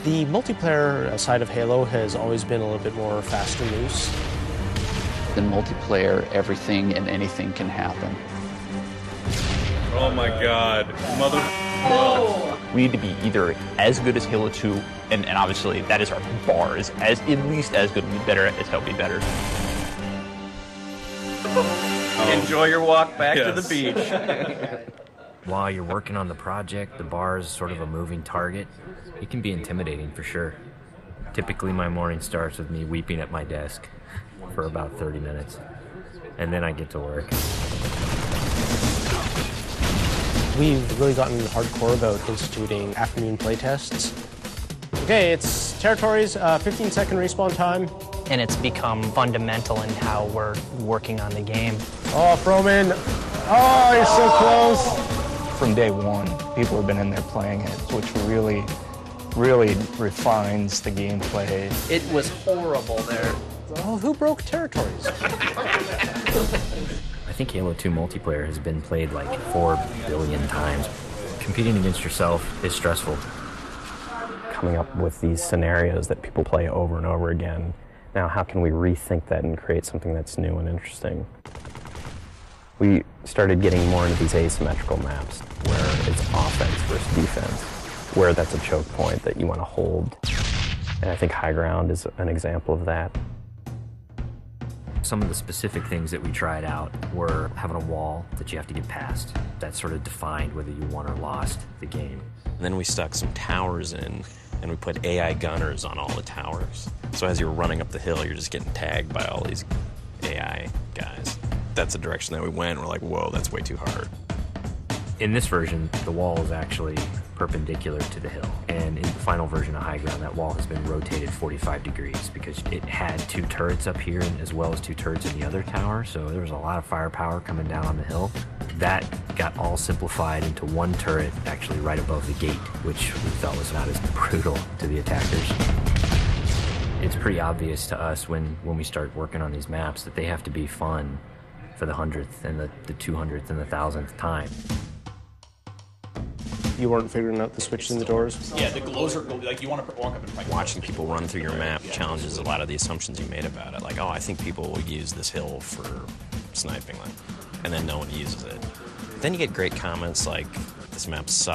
The multiplayer side of Halo has always been a little bit more fast and loose. In multiplayer, everything and anything can happen. Oh my god, mother... Oh. We need to be either as good as Halo 2, and obviously that is our bar, is as at least as good, better as Hell Be Better. Enjoy your walk back to the beach. While you're working on the project, the bar is sort of a moving target. It can be intimidating for sure. Typically my morning starts with me weeping at my desk for about 30 minutes, and then I get to work. We've really gotten hardcore about instituting afternoon playtests. Okay, it's territories, 15-second respawn time. And it's become fundamental in how we're working on the game. Oh, Froman. Oh, you're so close. From day one, people have been in there playing it, which really refines the gameplay. It was horrible there. Oh, who broke territories? I think Halo 2 multiplayer has been played like 4 billion times. Competing against yourself is stressful. Coming up with these scenarios that people play over and over again. Now, how can we rethink that and create something that's new and interesting? We started getting more into these asymmetrical maps where it's offense versus defense, where that's a choke point that you want to hold. And I think High Ground is an example of that. Some of the specific things that we tried out were having a wall that you have to get past. That sort of defined whether you won or lost the game. And then we stuck some towers in, and we put AI gunners on all the towers. So as you're running up the hill, you're just getting tagged by all these AI guys. That's the direction that we went. We're like, whoa, that's way too hard. In this version, the wall is actually perpendicular to the hill. And in the final version of High Ground, that wall has been rotated 45 degrees because it had 2 turrets up here as well as 2 turrets in the other tower. So there was a lot of firepower coming down on the hill. That got all simplified into 1 turret actually right above the gate, which we felt was not as brutal to the attackers. It's pretty obvious to us when we start working on these maps that they have to be fun for the 100th and the 200th and the 1000th time. You weren't figuring out the switches in the doors? Yeah, the glows are like you want to walk up and fight. Watching people run through your map challenges a lot of the assumptions you made about it. Like, oh, I think people will use this hill for sniping, and then no one uses it. Then you get great comments like, this map sucks.